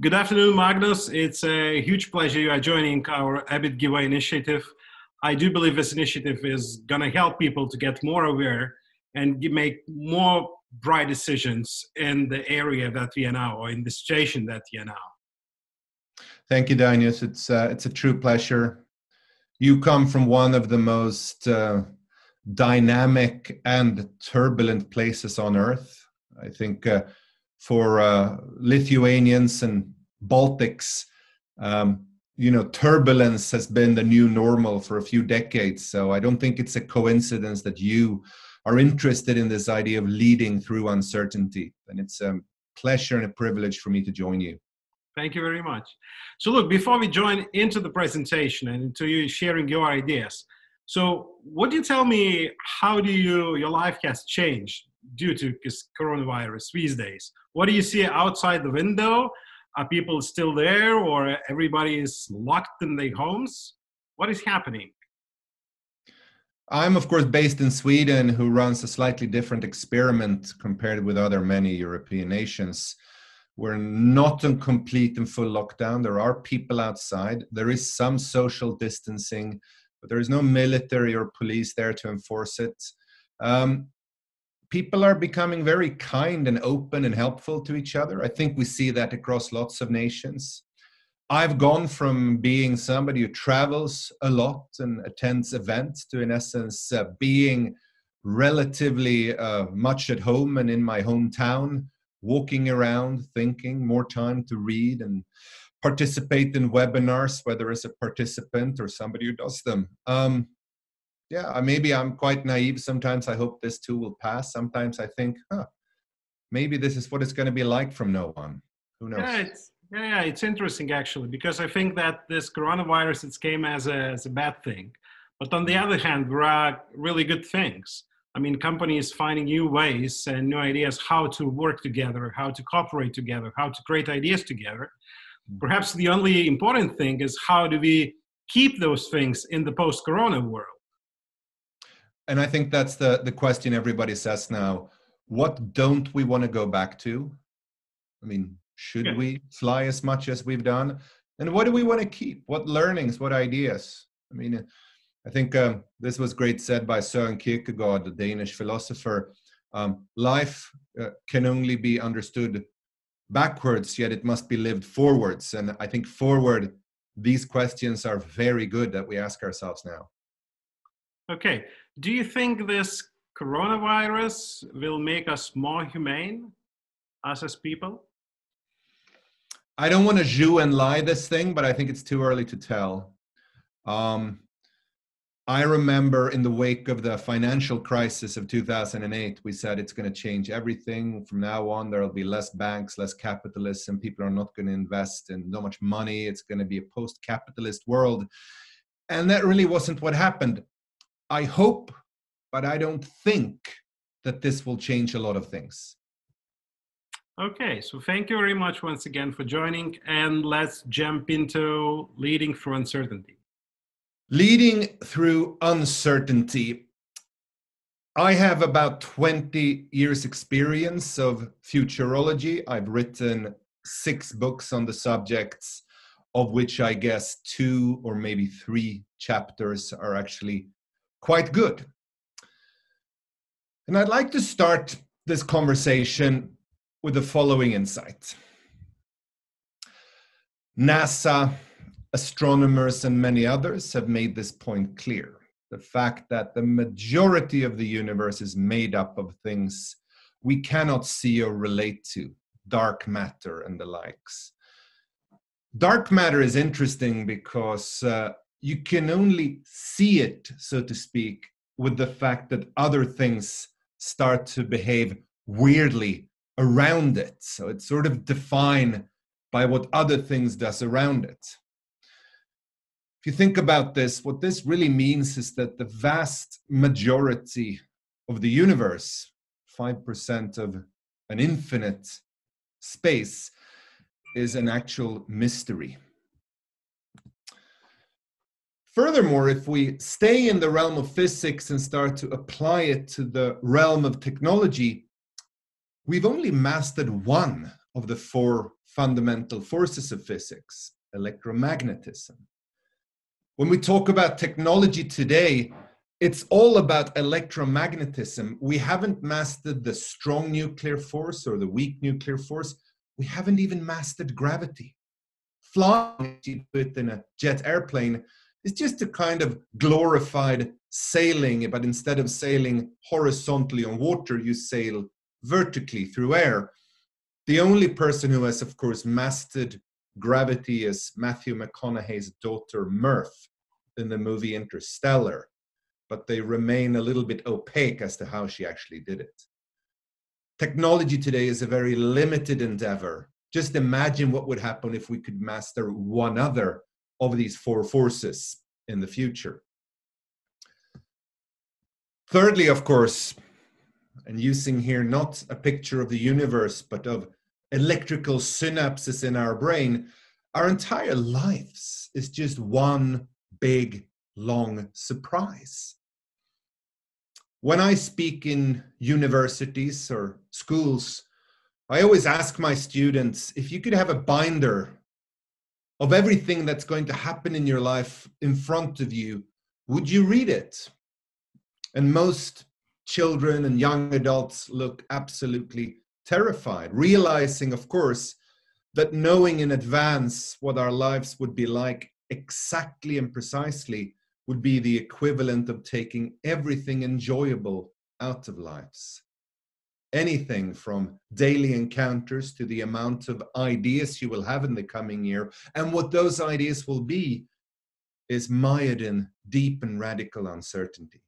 Good afternoon, Magnus. It's a huge pleasure you are joining our Habit Giveaway initiative. I do believe this initiative is going to help people to get more aware and make more bright decisions in the area that we are now, or in the situation that we are now. Thank you, Danius. It's a true pleasure. You come from one of the most dynamic and turbulent places on earth. I think for Lithuanians and Baltics, turbulence has been the new normal for a few decades. So I don't think it's a coincidence that you are interested in this idea of leading through uncertainty. And it's a pleasure and a privilege for me to join you. Thank you very much. So look, before we join into the presentation and into you sharing your ideas, so would you tell me how your life has changed due to this coronavirus these days? What do you see outside the window? Are people still there, or everybody is locked in their homes? What is happening? I'm, of course, based in Sweden, who runs a slightly different experiment compared with other many European nations. We're not in complete and full lockdown. There are people outside. There is some social distancing, but there is no military or police there to enforce it. People are becoming very kind and open and helpful to each other. I think we see that across lots of nations. I've gone from being somebody who travels a lot and attends events to, in essence, being relatively much at home and in my hometown, walking around, thinking, more time to read and participate in webinars, whether as a participant or somebody who does them. Maybe I'm quite naive. Sometimes I hope this too will pass. Sometimes I think, maybe this is what it's going to be like from now on. Who knows? It's interesting actually, because I think that this coronavirus, it came as a bad thing. But on the other hand, there are really good things. I mean, companies finding new ways and new ideas how to work together, how to cooperate together, how to create ideas together. Perhaps the only important thing is how do we keep those things in the post-corona world? And I think that's the question everybody says now. What don't we want to go back to? I mean, should we fly as much as we've done? And what do we want to keep? What learnings, what ideas? I mean, I think this was great said by Søren Kierkegaard, the Danish philosopher. Life can only be understood backwards, yet it must be lived forwards. And I think forward, these questions are very good that we ask ourselves now. Okay. Do you think this coronavirus will make us more humane, us as people? I don't want to jew and lie this thing, but I think it's too early to tell. I remember in the wake of the financial crisis of 2008, we said it's going to change everything. From now on, there will be less banks, less capitalism. People are not going to invest in so much money. It's going to be a post-capitalist world. And that really wasn't what happened. I hope, but I don't think that this will change a lot of things. Okay, so thank you very much once again for joining, and let's jump into leading through uncertainty. Leading through uncertainty. I have about 20 years experience of futurology. I've written 6 books on the subjects, of which I guess 2 or maybe 3 chapters are actually quite good. And I'd like to start this conversation with the following insight. NASA, astronomers, and many others have made this point clear. The fact that the majority of the universe is made up of things we cannot see or relate to, dark matter and the likes. Dark matter is interesting because you can only see it, so to speak, with the fact that other things start to behave weirdly around it. So it's sort of defined by what other things does around it. If you think about this, what this really means is that the vast majority of the universe, 5% of an infinite space, is an actual mystery. Furthermore, if we stay in the realm of physics and start to apply it to the realm of technology, we've only mastered one of the 4 fundamental forces of physics, electromagnetism. When we talk about technology today, it's all about electromagnetism. We haven't mastered the strong nuclear force or the weak nuclear force. We haven't even mastered gravity. Flying, if you put in a jet airplane, is just a kind of glorified sailing, but instead of sailing horizontally on water, you sail vertically through air. The only person who has, of course, mastered gravity is Matthew McConaughey's daughter, Murph, in the movie Interstellar. But they remain a little bit opaque as to how she actually did it. Technology today is a very limited endeavor. Just imagine what would happen if we could master one other of these four forces in the future. Thirdly, of course, and using here not a picture of the universe, but of electrical synapses in our brain, our entire lives is just one big, long surprise. When I speak in universities or schools, I always ask my students, if you could have a binder of everything that's going to happen in your life in front of you, would you read it? And most children and young adults look absolutely terrified, realizing, of course, that knowing in advance what our lives would be like exactly and precisely would be the equivalent of taking everything enjoyable out of lives. Anything from daily encounters to the amount of ideas you will have in the coming year, and what those ideas will be is mired in deep and radical uncertainty.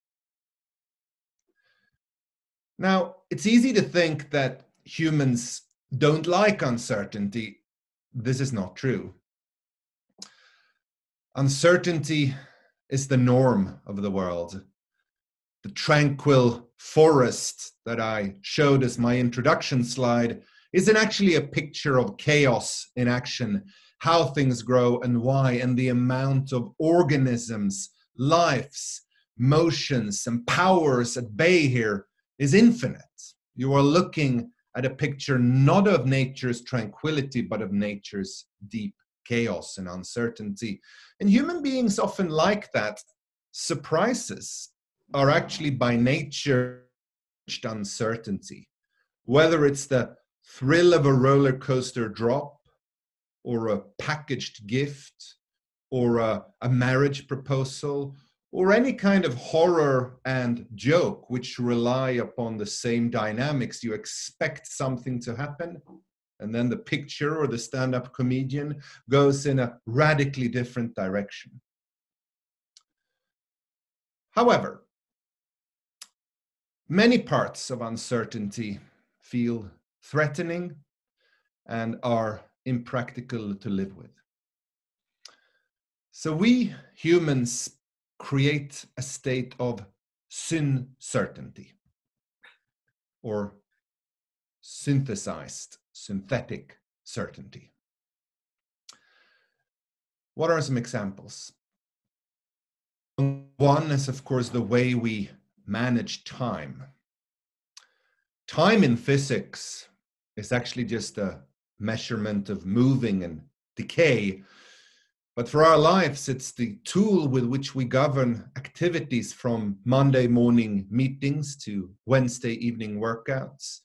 Now, it's easy to think that humans don't like uncertainty. This is not true. Uncertainty is the norm of the world. The tranquil forest that I showed as my introduction slide isn't actually a picture of chaos in action, how things grow and why, and the amount of organisms, lives, motions, and powers at bay here is infinite. You are looking at a picture not of nature's tranquility, but of nature's deep chaos and uncertainty. And human beings often like that. Surprises are actually by nature uncertainty, whether it's the thrill of a roller coaster drop or a packaged gift or a marriage proposal or any kind of horror and joke which rely upon the same dynamics. You expect something to happen, and then the picture or the stand-up comedian goes in a radically different direction. However, many parts of uncertainty feel threatening and are impractical to live with. So we humans create a state of syncertainty, or synthesized, synthetic certainty. What are some examples? One is, of course, the way we manage time. Time in physics is actually just a measurement of moving and decay. But for our lives, it's the tool with which we govern activities, from Monday morning meetings to Wednesday evening workouts,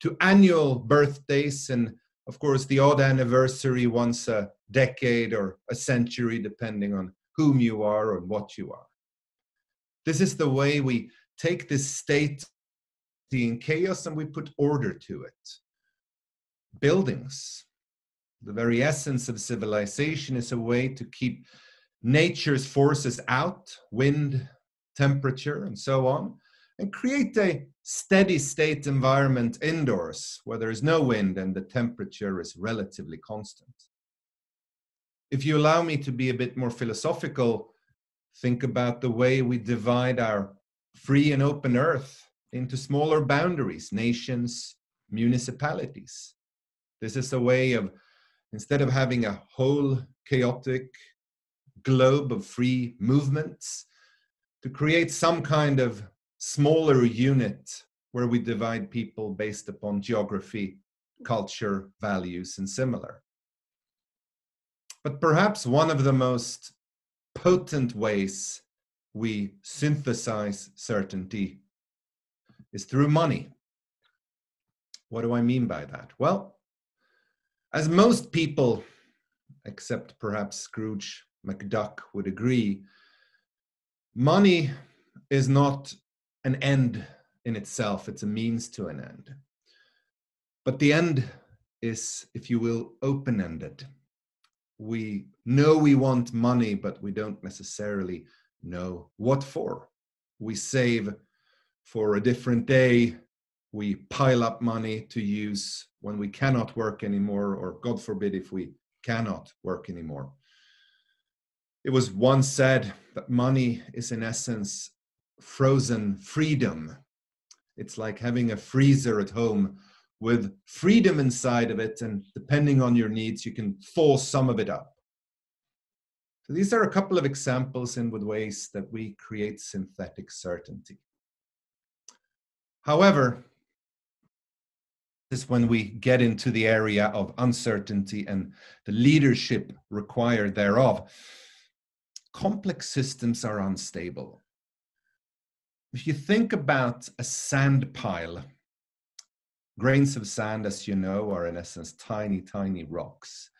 to annual birthdays, and of course the odd anniversary once a decade or a century, depending on whom you are and what you are. This is the way we take this state in chaos and we put order to it. Buildings, the very essence of civilization, is a way to keep nature's forces out, wind, temperature, and so on, and create a steady state environment indoors where there is no wind and the temperature is relatively constant. If you allow me to be a bit more philosophical, think about the way we divide our free and open earth into smaller boundaries, nations, municipalities. This is a way of, instead of having a whole chaotic globe of free movements, to create some kind of smaller unit where we divide people based upon geography, culture, values, and similar. But perhaps one of the most potent ways we synthesize certainty is through money. What do I mean by that? Well, as most people, except perhaps Scrooge McDuck, would agree, money is not an end in itself, it's a means to an end. But the end is, if you will, open-ended. We know we want money, but we don't necessarily know what for. We save for a different day. We pile up money to use when we cannot work anymore, or God forbid if we cannot work anymore. It was once said that money is in essence frozen freedom. It's like having a freezer at home with freedom inside of it, and depending on your needs, you can thaw some of it up. So these are a couple of examples in with ways that we create synthetic certainty. However, this is when we get into the area of uncertainty and the leadership required thereof. Complex systems are unstable. If you think about a sand pile, grains of sand, as you know, are in essence tiny, tiny rocks.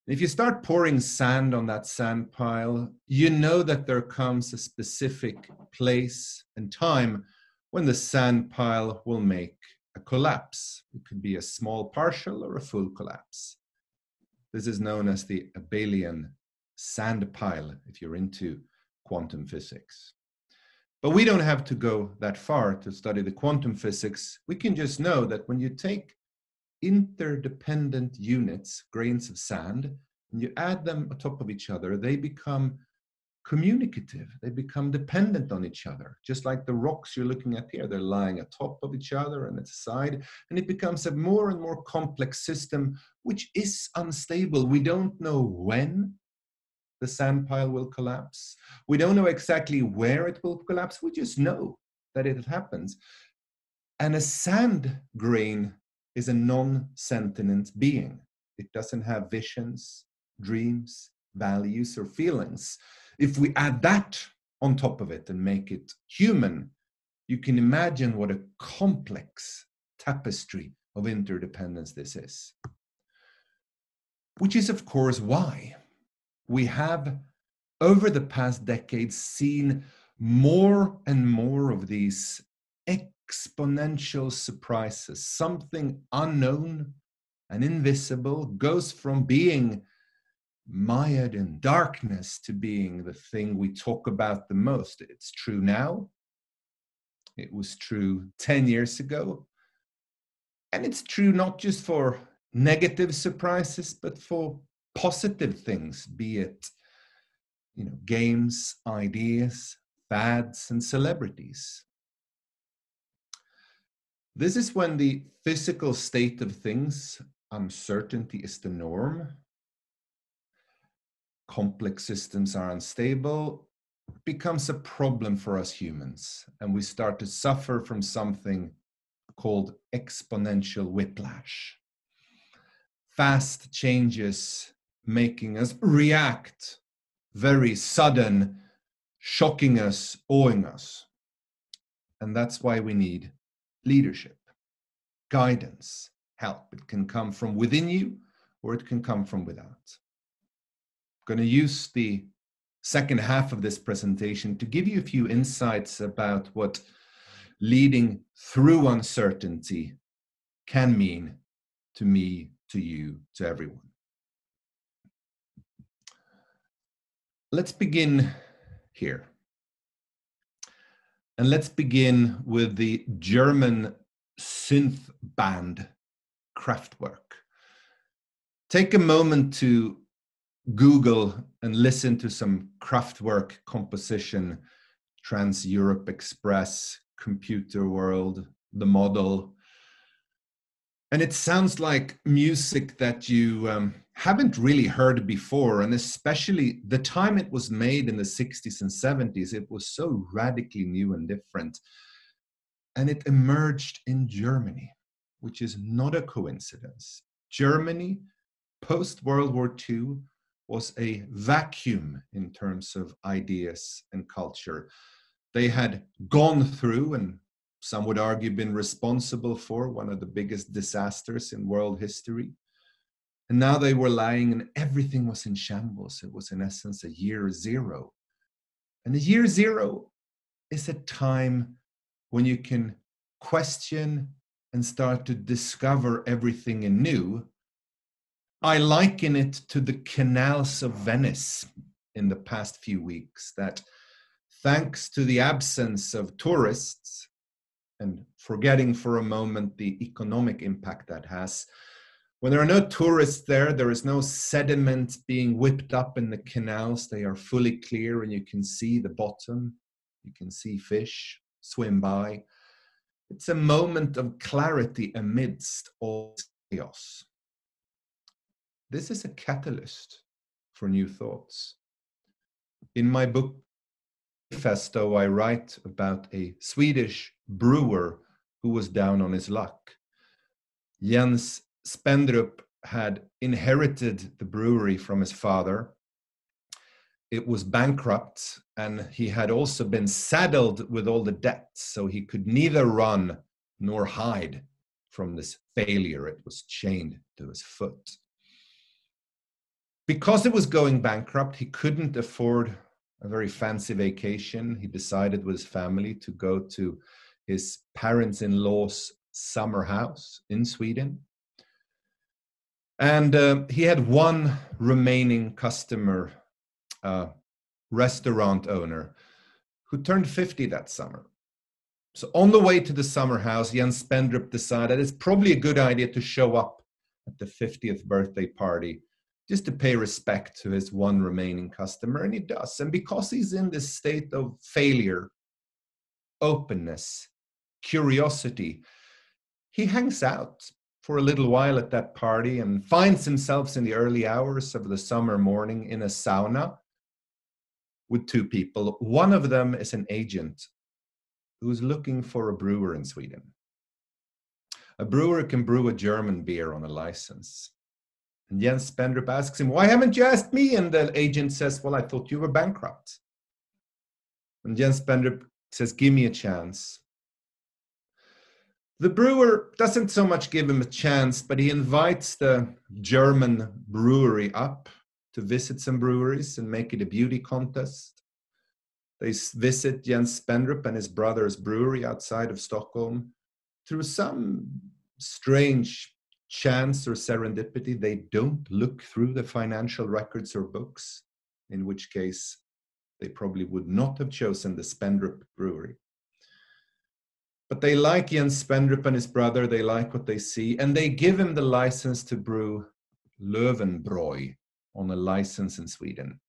If you start pouring sand on that sand pile, you know that there comes a specific place and time when the sand pile will make a collapse. It could be a small partial or a full collapse. This is known as the abelian sand pile if you're into quantum physics. But we don't have to go that far to study the quantum physics. We can just know that when you take interdependent units, grains of sand, and you add them on top of each other, they become communicative. They become dependent on each other. Just like the rocks you're looking at here, they're lying atop of each other and at the side, and it becomes a more and more complex system, which is unstable. We don't know when the sand pile will collapse. We don't know exactly where it will collapse. We just know that it happens. And a sand grain is a non-sentient being. It doesn't have visions, dreams, values, or feelings. If we add that on top of it and make it human, you can imagine what a complex tapestry of interdependence this is. Which is, of course, why we have, over the past decades, seen more and more of these exponential surprises. Something unknown and invisible goes from being mired in darkness to being the thing we talk about the most. It's true now. It was true 10 years ago. And it's true not just for negative surprises, but for positive things, be it, games, ideas, fads, and celebrities. This is when the physical state of things, uncertainty is the norm. Complex systems are unstable, becomes a problem for us humans, and we start to suffer from something called exponential whiplash. Fast changes making us react, very sudden, shocking us, awing us. And that's why we need leadership, guidance, help. It can come from within you, or it can come from without. I'm going to use the second half of this presentation to give you a few insights about what leading through uncertainty can mean to me, to you, to everyone. Let's begin here. And let's begin with the German synth band Kraftwerk. Take a moment to Google and listen to some Kraftwerk composition, Trans-Europe Express, Computer World, The Model. And it sounds like music that you haven't really heard before, and especially the time it was made in the 60s and 70s, it was so radically new and different. And it emerged in Germany, which is not a coincidence. Germany, post-World War II, was a vacuum in terms of ideas and culture. They had gone through, and some would argue been responsible for, one of the biggest disasters in world history. And now they were lying and everything was in shambles. It was in essence a year zero. And the year zero is a time when you can question and start to discover everything anew. I liken it to the canals of Venice in the past few weeks, that thanks to the absence of tourists, and forgetting for a moment the economic impact that has, when there are no tourists there, there is no sediment being whipped up in the canals. They are fully clear and you can see the bottom. You can see fish swim by. It's a moment of clarity amidst all chaos. This is a catalyst for new thoughts. In my book, Manifesto, I write about a Swedish brewer who was down on his luck. Jens Spendrup had inherited the brewery from his father. It was bankrupt, and he had also been saddled with all the debts, so he could neither run nor hide from this failure. It was chained to his foot. Because it was going bankrupt, he couldn't afford a very fancy vacation. He decided with his family to go to his parents-in-law's summer house in Sweden. And he had one remaining customer, restaurant owner, who turned 50 that summer. So on the way to the summer house, Jens Spendrup decided it's probably a good idea to show up at the 50th birthday party just to pay respect to his one remaining customer, and he does. And because he's in this state of failure, openness, curiosity, he hangs out for a little while at that party and finds himself in the early hours of the summer morning in a sauna with two people. One of them is an agent who's looking for a brewer in Sweden. A brewer can brew a German beer on a license. And Jens Spendrup asks him, "Why haven't you asked me?" And the agent says, "Well, I thought you were bankrupt." And Jens Spendrup says, "Give me a chance." The brewer doesn't so much give him a chance, but he invites the German brewery up to visit some breweries and make it a beauty contest. They visit Jens Spendrup and his brother's brewery outside of Stockholm. Through some strange chance or serendipity, they don't look through the financial records or books, in which case they probably would not have chosen the Spendrup brewery. But they like Jens Spendrup and his brother, they like what they see, and they give him the license to brew Löwenbräu on a license in Sweden.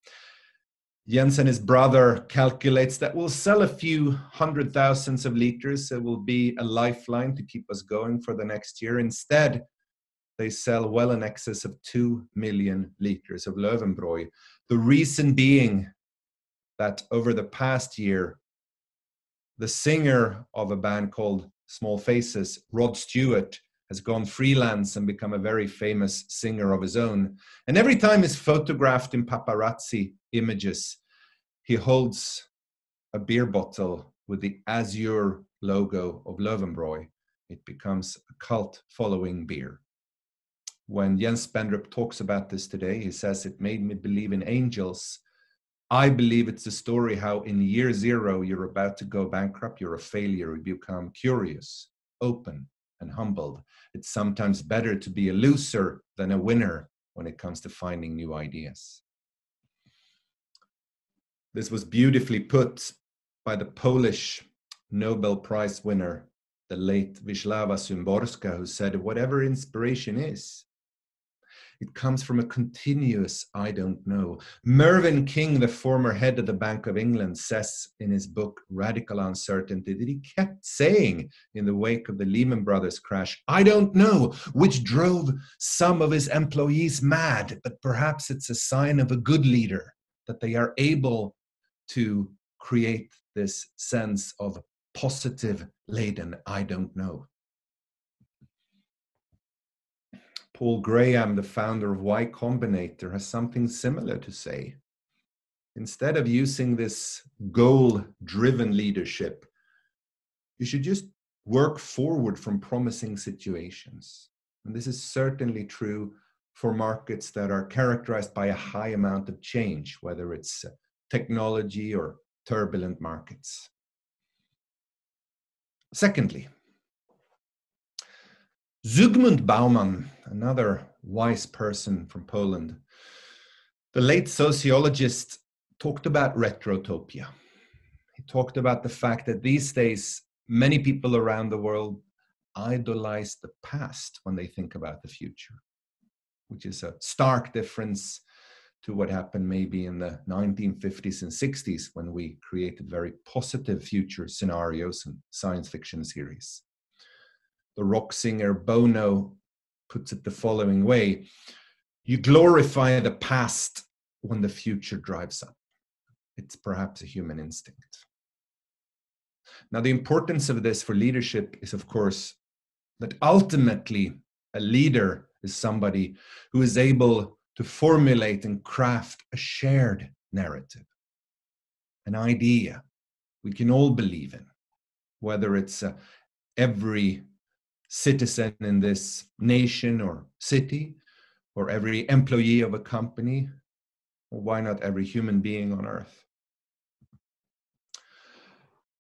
Jens and his brother calculates that we'll sell a few 100,000 of liters. It will be a lifeline to keep us going for the next year. Instead, they sell well in excess of 2 million liters of Löwenbräu. The reason being that over the past year, the singer of a band called Small Faces, Rod Stewart, has gone freelance and become a very famous singer of his own. And every time he's photographed in paparazzi images, he holds a beer bottle with the azure logo of Löwenbräu. It becomes a cult following beer. When Jens Spendrup talks about this today, he says, "It made me believe in angels." I believe it's a story how in year zero, you're about to go bankrupt, you're a failure, you become curious, open, and humbled. It's sometimes better to be a loser than a winner when it comes to finding new ideas. This was beautifully put by the Polish Nobel Prize winner, the late Wisława Szymborska, who said, "Whatever inspiration is, it comes from a continuous I don't know." Mervyn King, the former head of the Bank of England, says in his book, Radical Uncertainty, that he kept saying in the wake of the Lehman Brothers crash, "I don't know," which drove some of his employees mad, but perhaps it's a sign of a good leader, that they are able to create this sense of positive laden I don't know. Paul Graham, the founder of Y Combinator, has something similar to say. Instead of using this goal-driven leadership, you should just work forward from promising situations. And this is certainly true for markets that are characterized by a high amount of change, whether it's technology or turbulent markets. Secondly, Zygmunt Bauman, another wise person from Poland, the late sociologist, talked about retrotopia. He talked about the fact that these days, many people around the world idolize the past when they think about the future, which is a stark difference to what happened maybe in the 1950s and 60s when we created very positive future scenarios and science fiction series. The rock singer Bono puts it the following way: you glorify the past when the future drives up. It's perhaps a human instinct. Now, the importance of this for leadership is, of course, that ultimately a leader is somebody who is able to formulate and craft a shared narrative, an idea we can all believe in, whether it's every citizen in this nation or city, or every employee of a company, or why not every human being on earth.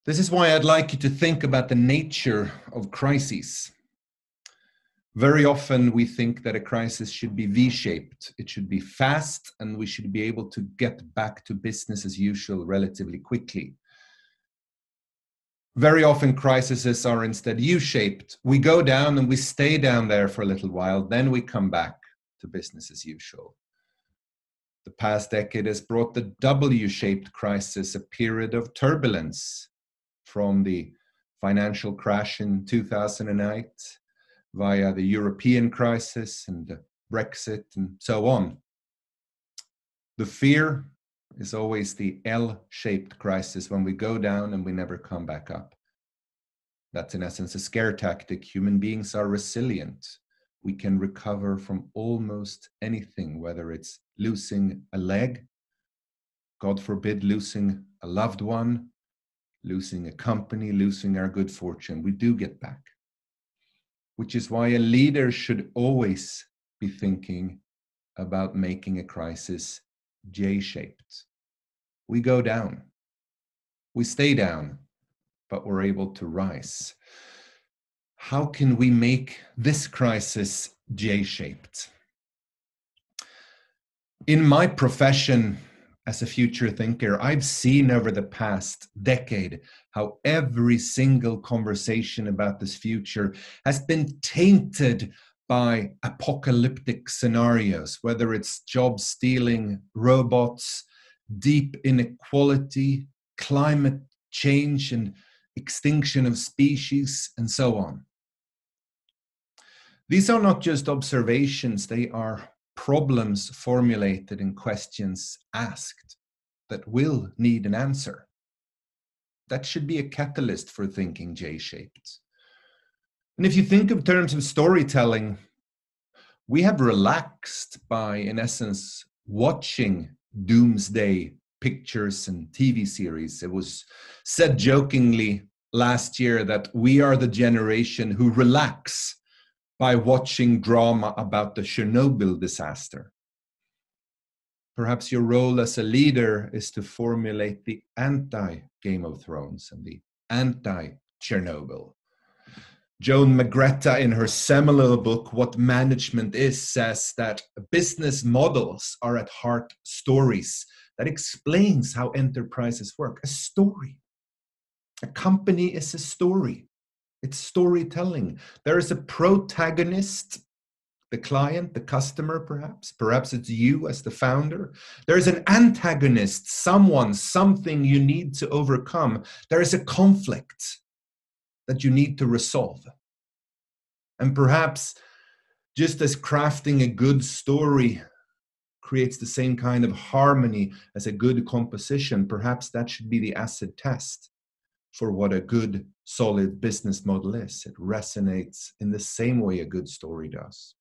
This is why I'd like you to think about the nature of crises. Very often we think that a crisis should be V-shaped. It should be fast, and we should be able to get back to business as usual relatively quickly. Very often crises are instead U-shaped. We go down and we stay down there for a little while, then we come back to business as usual. The past decade has brought the W-shaped crisis, a period of turbulence, from the financial crash in 2008 via the European crisis and Brexit and so on. The fear is always the L-shaped crisis, when we go down and we never come back up. That's in essence a scare tactic. Human beings are resilient. We can recover from almost anything, whether it's losing a leg, God forbid, losing a loved one, losing a company, losing our good fortune. We do get back. Which is why a leader should always be thinking about making a crisis J-shaped. We go down, we stay down, but we're able to rise. How can we make this crisis J-shaped? In my profession as a future thinker, I've seen over the past decade how every single conversation about this future has been tainted by apocalyptic scenarios, whether it's job stealing robots, deep inequality, climate change and extinction of species, and so on. These are not just observations, they are problems formulated and questions asked that will need an answer. That should be a catalyst for thinking J-shaped. And if you think of terms of storytelling, we have relaxed by, in essence, watching doomsday pictures and TV series. It was said jokingly last year that we are the generation who relax by watching drama about the Chernobyl disaster. Perhaps your role as a leader is to formulate the anti-Game of Thrones and the anti-Chernobyl. Joan McGreta, in her seminal book, What Management Is, says that business models are at heart stories. That explains how enterprises work. A story. A company is a story. It's storytelling. There is a protagonist, the client, the customer perhaps. Perhaps it's you as the founder. There is an antagonist, someone, something you need to overcome. There is a conflict that you need to resolve. And perhaps just as crafting a good story creates the same kind of harmony as a good composition, perhaps that should be the acid test for what a good, solid business model is. It resonates in the same way a good story does.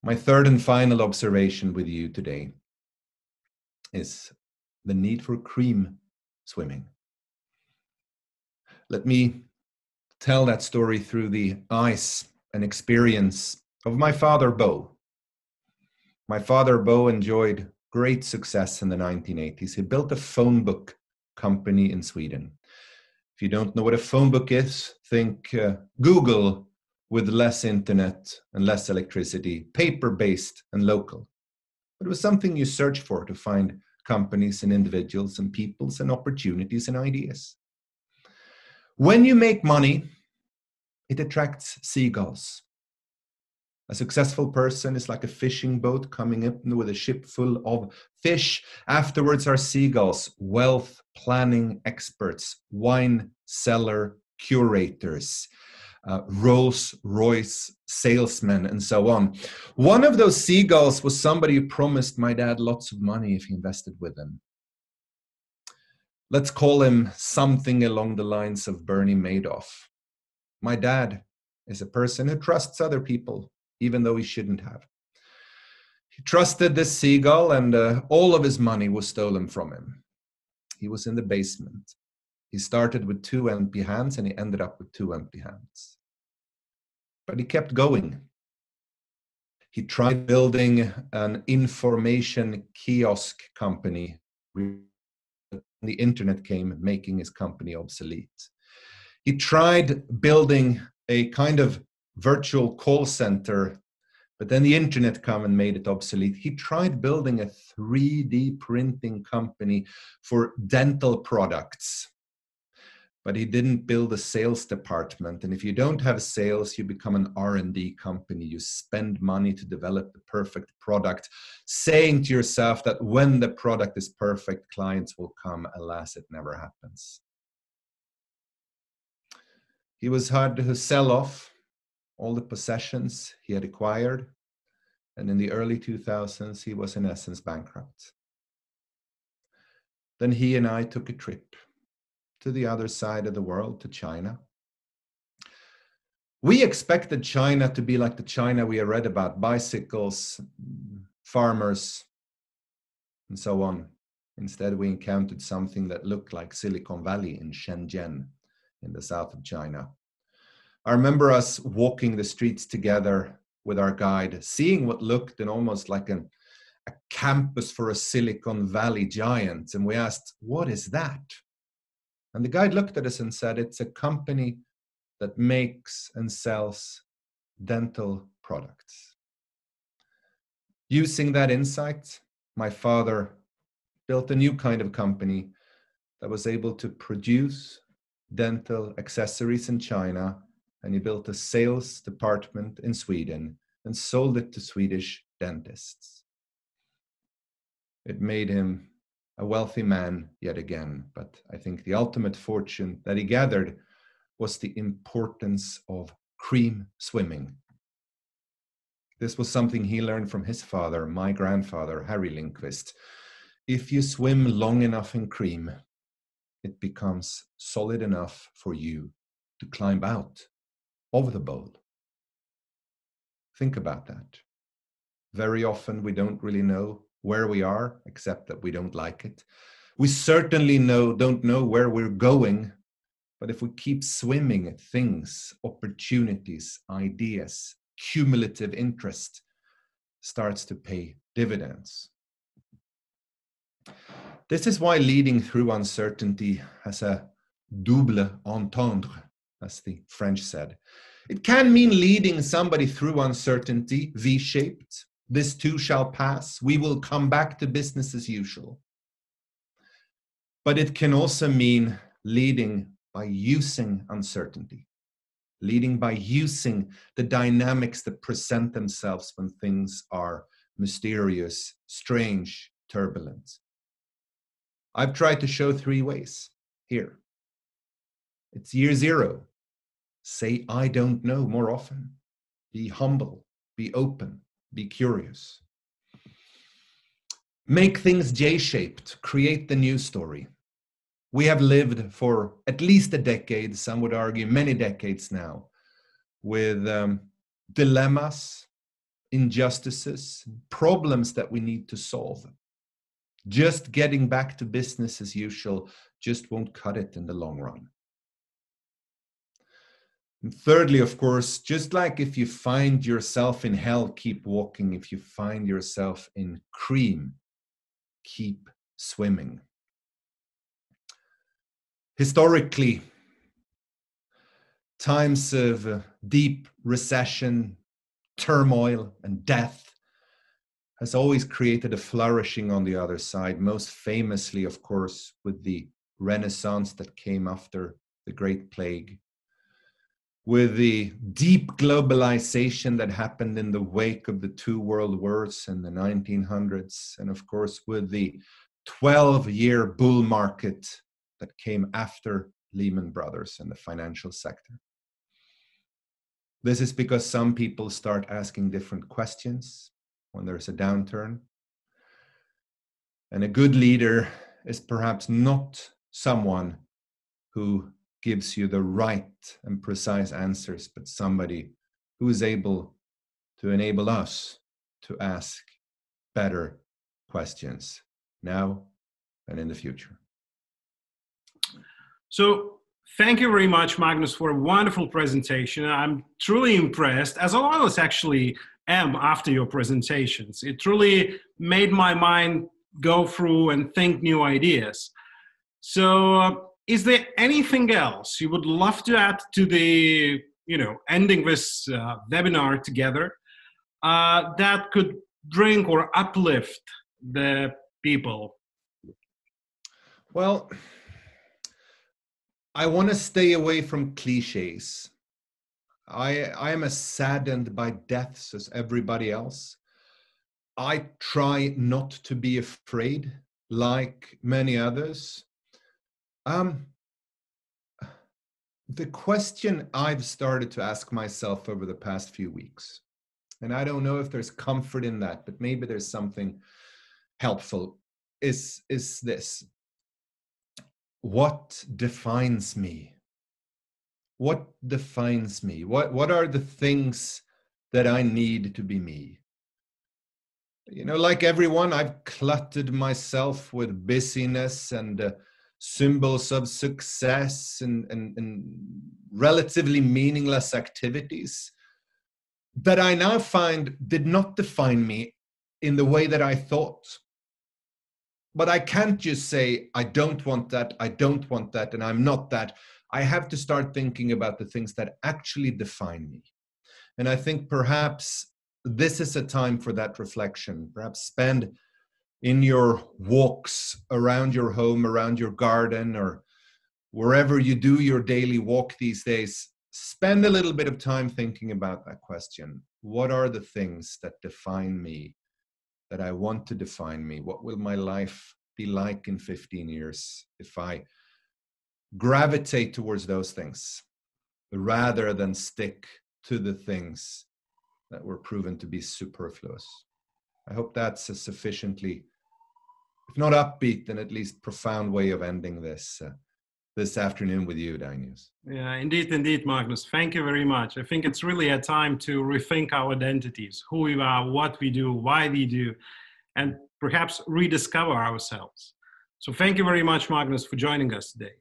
My third and final observation with you today is the need for cream swimming. Let me tell that story through the eyes and experience of my father, Bo. My father, Bo, enjoyed great success in the 1980s. He built a phone book company in Sweden. If you don't know what a phone book is, think Google with less internet and less electricity, paper-based and local. But it was something you search for to find companies and individuals and peoples and opportunities and ideas. When you make money, it attracts seagulls. A successful person is like a fishing boat coming in with a ship full of fish. Afterwards are seagulls, wealth planning experts, wine cellar curators, Rolls-Royce salesmen, and so on. One of those seagulls was somebody who promised my dad lots of money if he invested with him. Let's call him something along the lines of Bernie Madoff. My dad is a person who trusts other people, even though he shouldn't have. He trusted this seagull, and all of his money was stolen from him. He was in the basement. He started with 2 empty hands, and he ended up with 2 empty hands. But he kept going. He tried building an information kiosk company. The internet came, making his company obsolete. He tried building a kind of virtual call center, but then the internet came and made it obsolete. He tried building a 3D printing company for dental products, but he didn't build a sales department. And if you don't have sales, you become an R&D company. You spend money to develop the perfect product, saying to yourself that when the product is perfect, clients will come. Alas, it never happens. He was hard to sell off all the possessions he had acquired. And in the early 2000s, he was in essence bankrupt. Then he and I took a trip to the other side of the world, to China. We expected China to be like the China we had read about, bicycles, farmers, and so on. Instead, we encountered something that looked like Silicon Valley in Shenzhen, in the south of China. I remember us walking the streets together with our guide, seeing what looked and almost like a campus for a Silicon Valley giant. And we asked, what is that? And the guide looked at us and said, it's a company that makes and sells dental products. Using that insight, my father built a new kind of company that was able to produce dental accessories in China, and he built a sales department in Sweden and sold it to Swedish dentists. It made him a wealthy man yet again, but I think the ultimate fortune that he gathered was the importance of cream swimming. This was something he learned from his father, my grandfather, Harry Lindkvist. If you swim long enough in cream, it becomes solid enough for you to climb out of the bowl. Think about that. Very often we don't really know where we are, except that we don't like it. We certainly don't know where we're going, but if we keep swimming at things, opportunities, ideas, cumulative interest starts to pay dividends. This is why leading through uncertainty has a double entendre, as the French said. It can mean leading somebody through uncertainty, V-shaped. This too shall pass. We will come back to business as usual. But it can also mean leading by using uncertainty, leading by using the dynamics that present themselves when things are mysterious, strange, turbulent. I've tried to show 3 ways here. It's year 0. Say, I don't know more often. Be humble, be open, be curious. Make things J-shaped, create the news story. We have lived for at least a decade, some would argue many decades now, with dilemmas, injustices, problems that we need to solve. Just getting back to business as usual just won't cut it in the long run. And thirdly, of course, just like if you find yourself in hell, keep walking. If you find yourself in cream, keep swimming. Historically, times of deep recession, turmoil, and death has always created a flourishing on the other side, most famously, of course, with the Renaissance that came after the Great Plague, with the deep globalization that happened in the wake of the two world wars in the 1900s, and of course, with the 12-year bull market that came after Lehman Brothers and the financial sector. This is because some people start asking different questions when there's a downturn. And a good leader is perhaps not someone who gives you the right and precise answers, but somebody who is able to enable us to ask better questions now and in the future. So thank you very much, Magnus, for a wonderful presentation. I'm truly impressed, as all of us actually am after your presentations. It truly made my mind go through and think new ideas. So is there anything else you would love to add to the, ending this webinar together that could bring or uplift the people? Well, I want to stay away from cliches. I am as saddened by deaths as everybody else. I try not to be afraid like many others. The question I've started to ask myself over the past few weeks, and I don't know if there's comfort in that, but maybe there's something helpful, is this. What defines me? What defines me? What are the things that I need to be me? Like everyone, I've cluttered myself with busyness and symbols of success and relatively meaningless activities that I now find did not define me in the way that I thought. But I can't just say, I don't want that, and I'm not that. I have to start thinking about the things that actually define me. And I think perhaps this is a time for that reflection. Perhaps spend in your walks around your home, around your garden, or wherever you do your daily walk these days, spend a little bit of time thinking about that question. What are the things that define me, that I want to define me? What will my life be like in 15 years if I gravitate towards those things rather than stick to the things that were proven to be superfluous? I hope that's a sufficiently, if not upbeat, then at least profound way of ending this afternoon with you, Magnus. Yeah, indeed, Magnus. Thank you very much. I think it's really a time to rethink our identities, who we are, what we do, why we do, and perhaps rediscover ourselves. So thank you very much, Magnus, for joining us today.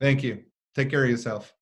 Thank you. Take care of yourself.